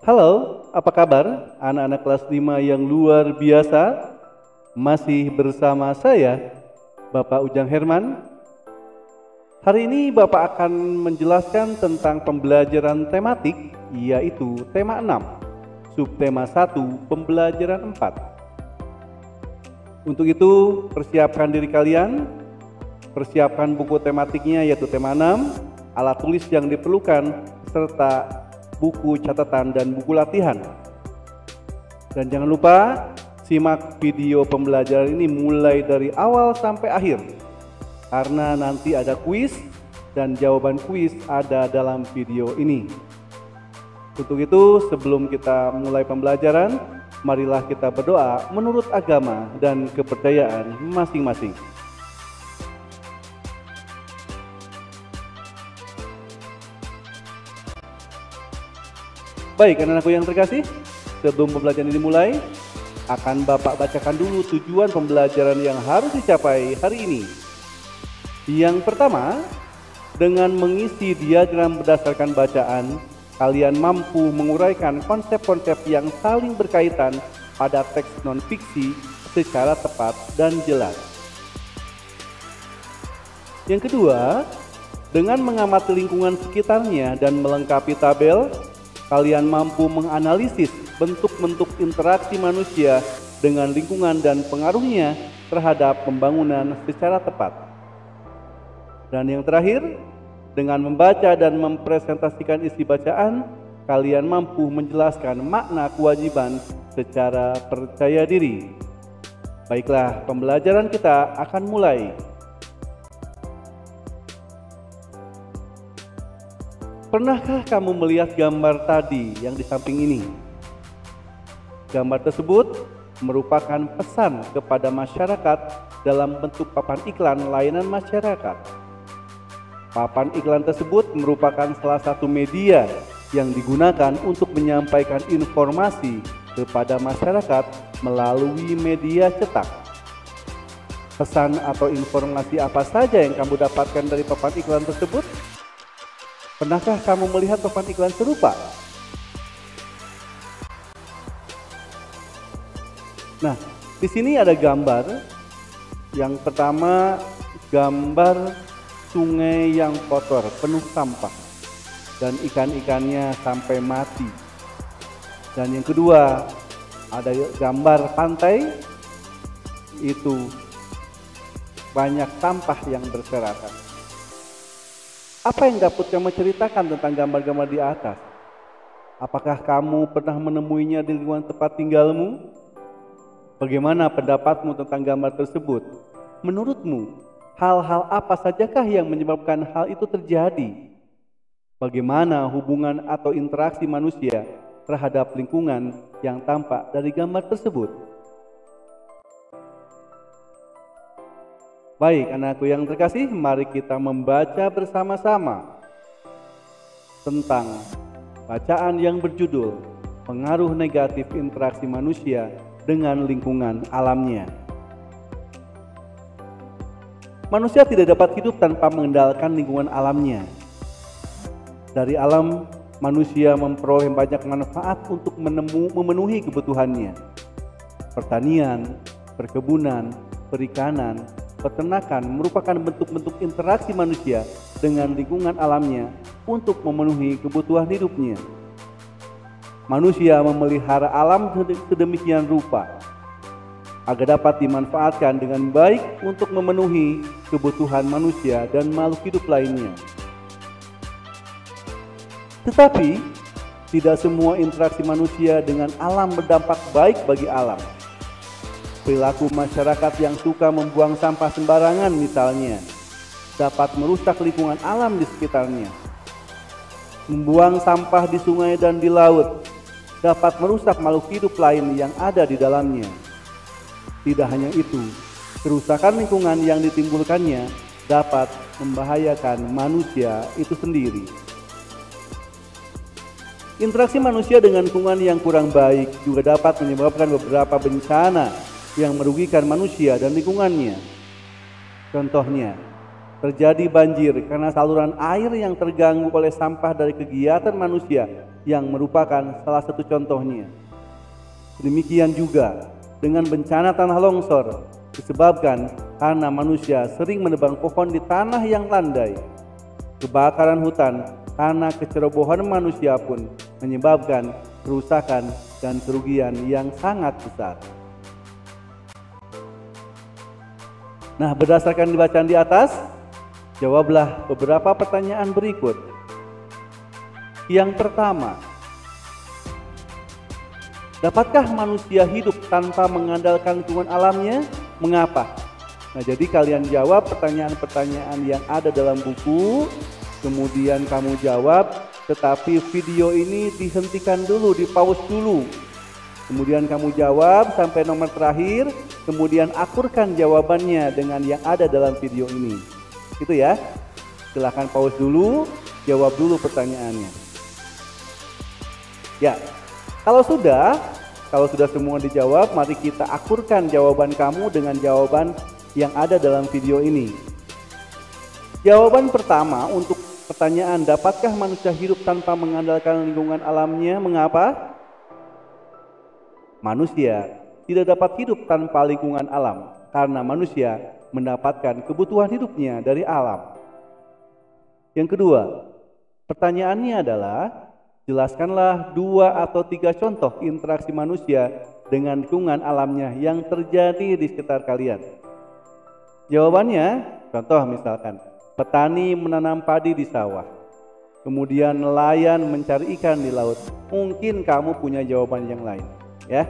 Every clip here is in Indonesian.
Halo, apa kabar anak-anak kelas 5 yang luar biasa? Masih bersama saya, Bapak Ujang Herman. Hari ini Bapak akan menjelaskan tentang pembelajaran tematik, yaitu tema 6, subtema 1, pembelajaran 4. Untuk itu, persiapkan diri kalian, persiapkan buku tematiknya yaitu tema 6, alat tulis yang diperlukan, serta buku catatan dan buku latihan. Dan jangan lupa simak video pembelajaran ini mulai dari awal sampai akhir, karena nanti ada kuis dan jawaban kuis ada dalam video ini. Untuk itu, sebelum kita mulai pembelajaran, marilah kita berdoa menurut agama dan kepercayaan masing-masing. Baik, anak-anakku yang terkasih, sebelum pembelajaran ini dimulai, akan Bapak bacakan dulu tujuan pembelajaran yang harus dicapai hari ini. Yang pertama, dengan mengisi diagram berdasarkan bacaan, kalian mampu menguraikan konsep-konsep yang saling berkaitan pada teks non-fiksi secara tepat dan jelas. Yang kedua, dengan mengamati lingkungan sekitarnya dan melengkapi tabel, kalian mampu menganalisis bentuk-bentuk interaksi manusia dengan lingkungan dan pengaruhnya terhadap pembangunan secara tepat. Dan yang terakhir, dengan membaca dan mempresentasikan isi bacaan, kalian mampu menjelaskan makna kewajiban secara percaya diri. Baiklah, pembelajaran kita akan mulai. Pernahkah kamu melihat gambar tadi yang di samping ini? Gambar tersebut merupakan pesan kepada masyarakat dalam bentuk papan iklan layanan masyarakat. Papan iklan tersebut merupakan salah satu media yang digunakan untuk menyampaikan informasi kepada masyarakat melalui media cetak. Pesan atau informasi apa saja yang kamu dapatkan dari papan iklan tersebut? Pernahkah kamu melihat papan iklan serupa? Nah, di sini ada gambar. Yang pertama, gambar sungai yang kotor, penuh sampah, dan ikan-ikannya sampai mati. Dan yang kedua, ada gambar pantai, itu banyak sampah yang berserakan. Apa yang dapat kamu ceritakan tentang gambar-gambar di atas? Apakah kamu pernah menemuinya di lingkungan tempat tinggalmu? Bagaimana pendapatmu tentang gambar tersebut? Menurutmu, hal-hal apa sajakah yang menyebabkan hal itu terjadi? Bagaimana hubungan atau interaksi manusia terhadap lingkungan yang tampak dari gambar tersebut? Baik, anakku yang terkasih, mari kita membaca bersama-sama tentang bacaan yang berjudul Pengaruh Negatif Interaksi Manusia dengan Lingkungan Alamnya. Manusia tidak dapat hidup tanpa mengendalikan lingkungan alamnya. Dari alam, manusia memperoleh banyak manfaat untuk memenuhi kebutuhannya. Pertanian, perkebunan, perikanan, peternakan merupakan bentuk-bentuk interaksi manusia dengan lingkungan alamnya untuk memenuhi kebutuhan hidupnya. Manusia memelihara alam sedemikian rupa agar dapat dimanfaatkan dengan baik untuk memenuhi kebutuhan manusia dan makhluk hidup lainnya. Tetapi, tidak semua interaksi manusia dengan alam berdampak baik bagi alam. Perilaku masyarakat yang suka membuang sampah sembarangan misalnya, dapat merusak lingkungan alam di sekitarnya. Membuang sampah di sungai dan di laut dapat merusak makhluk hidup lain yang ada di dalamnya. Tidak hanya itu, kerusakan lingkungan yang ditimbulkannya dapat membahayakan manusia itu sendiri. Interaksi manusia dengan lingkungan yang kurang baik juga dapat menyebabkan beberapa bencana yang merugikan manusia dan lingkungannya. Contohnya, Terjadi banjir karena saluran air yang terganggu oleh sampah dari kegiatan manusia yang merupakan salah satu contohnya. Demikian juga dengan bencana tanah longsor disebabkan karena manusia sering menebang pohon di tanah yang landai. Kebakaran hutan karena kecerobohan manusia pun menyebabkan kerusakan dan kerugian yang sangat besar. Nah, berdasarkan bacaan di atas, jawablah beberapa pertanyaan berikut. Yang pertama, dapatkah manusia hidup tanpa mengandalkan lingkungan alamnya? Mengapa? Nah, jadi kalian jawab pertanyaan-pertanyaan yang ada dalam buku, kemudian kamu jawab, tetapi video ini dihentikan dulu, di-pause dulu. Kemudian kamu jawab sampai nomor terakhir, kemudian akurkan jawabannya dengan yang ada dalam video ini. Itu ya. Silahkan pause dulu, jawab dulu pertanyaannya. Ya, kalau sudah semua dijawab, mari kita akurkan jawaban kamu dengan jawaban yang ada dalam video ini. Jawaban pertama untuk pertanyaan, dapatkah manusia hidup tanpa mengandalkan lingkungan alamnya? Mengapa? Manusia tidak dapat hidup tanpa lingkungan alam karena manusia mendapatkan kebutuhan hidupnya dari alam. Yang kedua, pertanyaannya adalah, jelaskanlah 2 atau 3 contoh interaksi manusia dengan lingkungan alamnya yang terjadi di sekitar kalian. Jawabannya, contoh misalkan, petani menanam padi di sawah, kemudian nelayan mencari ikan di laut. Mungkin kamu punya jawaban yang lain, ya.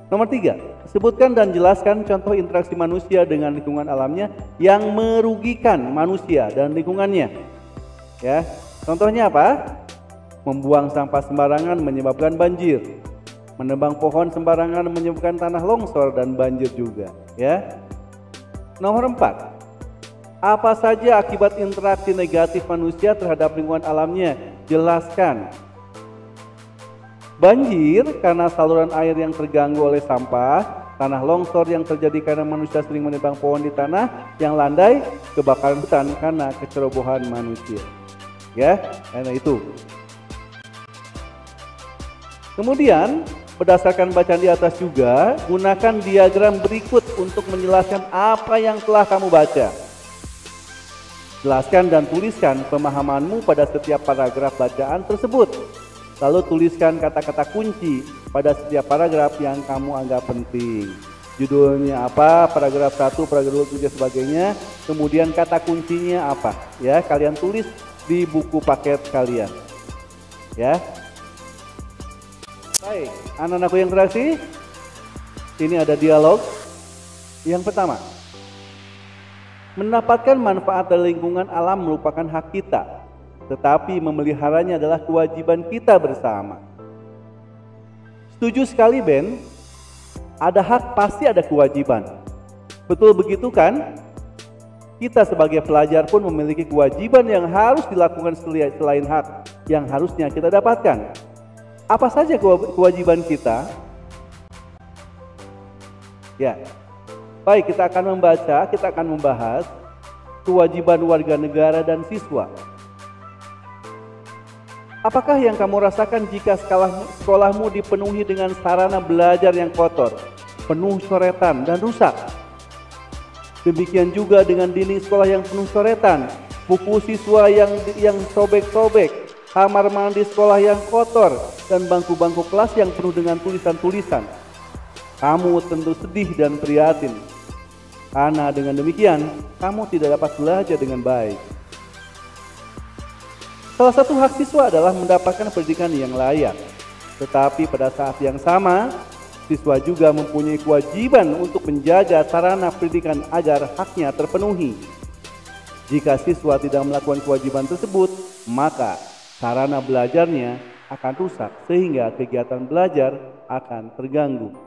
Nomor 3, sebutkan dan jelaskan contoh interaksi manusia dengan lingkungan alamnya yang merugikan manusia dan lingkungannya. Ya, contohnya apa? Membuang sampah sembarangan menyebabkan banjir, menebang pohon sembarangan menyebabkan tanah longsor dan banjir juga. Ya. Nomor 4, apa saja akibat interaksi negatif manusia terhadap lingkungan alamnya? Jelaskan. Banjir karena saluran air yang terganggu oleh sampah, tanah longsor yang terjadi karena manusia sering menebang pohon di tanah yang landai, kebakaran hutan karena kecerobohan manusia. Ya, karena itu. Kemudian, berdasarkan bacaan di atas juga, gunakan diagram berikut untuk menjelaskan apa yang telah kamu baca. Jelaskan dan tuliskan pemahamanmu pada setiap paragraf bacaan tersebut. Lalu tuliskan kata-kata kunci pada setiap paragraf yang kamu anggap penting. Judulnya apa, paragraf 1, paragraf 2, dan sebagainya. Kemudian kata kuncinya apa, ya, kalian tulis di buku paket kalian. Ya. Baik, anak-anakku yang terkasih, ini ada dialog. Yang pertama, mendapatkan manfaat dari lingkungan alam merupakan hak kita, tetapi memeliharanya adalah kewajiban kita bersama. Setuju sekali, Ben? Ada hak pasti ada kewajiban. Betul begitu kan? Kita sebagai pelajar pun memiliki kewajiban yang harus dilakukan selain hak yang harusnya kita dapatkan. Apa saja kewajiban kita? Ya. Baik, kita akan membahas kewajiban warga negara dan siswa. Apakah yang kamu rasakan jika sekolahmu dipenuhi dengan sarana belajar yang kotor, penuh coretan dan rusak? Demikian juga dengan dinding sekolah yang penuh coretan, buku siswa yang sobek-sobek, kamar mandi sekolah yang kotor, dan bangku-bangku kelas yang penuh dengan tulisan-tulisan. Kamu tentu sedih dan prihatin, karena dengan demikian kamu tidak dapat belajar dengan baik. Salah satu hak siswa adalah mendapatkan pendidikan yang layak. Tetapi pada saat yang sama, siswa juga mempunyai kewajiban untuk menjaga sarana pendidikan agar haknya terpenuhi. Jika siswa tidak melakukan kewajiban tersebut, maka sarana belajarnya akan rusak sehingga kegiatan belajar akan terganggu.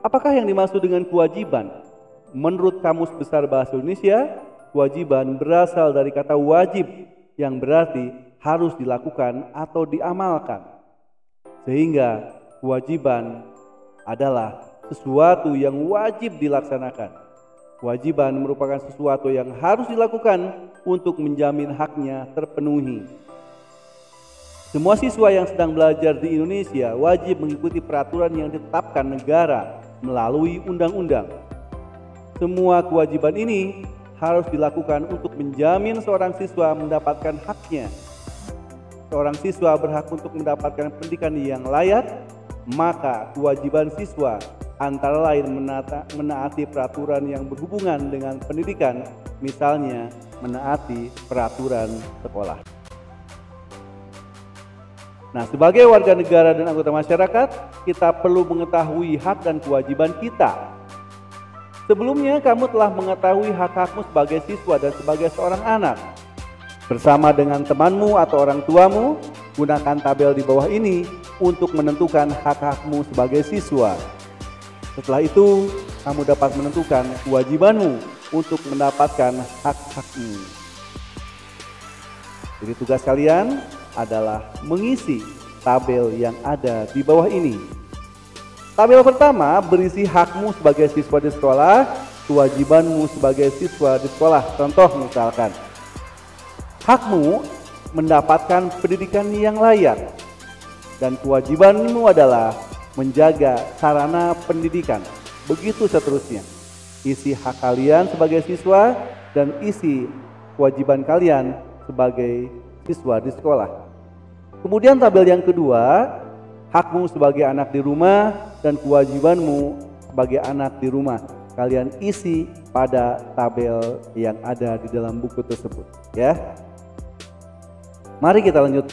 Apakah yang dimaksud dengan kewajiban? Menurut Kamus Besar Bahasa Indonesia, kewajiban berasal dari kata wajib, yang berarti harus dilakukan atau diamalkan. Sehingga kewajiban adalah sesuatu yang wajib dilaksanakan. Kewajiban merupakan sesuatu yang harus dilakukan untuk menjamin haknya terpenuhi. Semua siswa yang sedang belajar di Indonesia wajib mengikuti peraturan yang ditetapkan negara melalui undang-undang. Semua kewajiban ini harus dilakukan untuk menjamin seorang siswa mendapatkan haknya. Seorang siswa berhak untuk mendapatkan pendidikan yang layak, maka kewajiban siswa antara lain menaati peraturan yang berhubungan dengan pendidikan, misalnya menaati peraturan sekolah. Nah, sebagai warga negara dan anggota masyarakat, kita perlu mengetahui hak dan kewajiban kita. Sebelumnya, kamu telah mengetahui hak-hakmu sebagai siswa dan sebagai seorang anak. Bersama dengan temanmu atau orang tuamu, gunakan tabel di bawah ini untuk menentukan hak-hakmu sebagai siswa. Setelah itu, kamu dapat menentukan kewajibanmu untuk mendapatkan hak-hakmu. Jadi tugas kalian adalah mengisi tabel yang ada di bawah ini. Tabel pertama berisi hakmu sebagai siswa di sekolah, kewajibanmu sebagai siswa di sekolah. Contoh misalkan, hakmu mendapatkan pendidikan yang layak, dan kewajibanmu adalah menjaga sarana pendidikan. Begitu seterusnya. Isi hak kalian sebagai siswa dan isi kewajiban kalian sebagai siswa di sekolah. Kemudian tabel yang kedua, hakmu sebagai anak di rumah dan kewajibanmu sebagai anak di rumah. Kalian isi pada tabel yang ada di dalam buku tersebut, ya. Mari kita lanjut.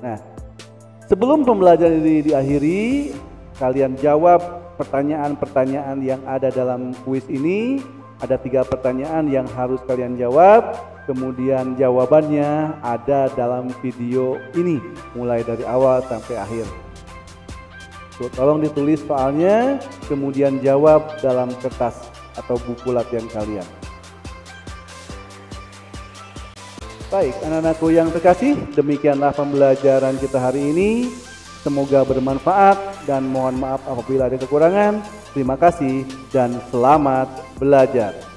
Nah, sebelum pembelajaran ini diakhiri, kalian jawab pertanyaan-pertanyaan yang ada dalam kuis ini. Ada 3 pertanyaan yang harus kalian jawab. Kemudian jawabannya ada dalam video ini, mulai dari awal sampai akhir. Tolong ditulis soalnya, kemudian jawab dalam kertas atau buku latihan kalian. Baik, anak-anakku yang terkasih, demikianlah pembelajaran kita hari ini. Semoga bermanfaat dan mohon maaf apabila ada kekurangan. Terima kasih dan selamat belajar.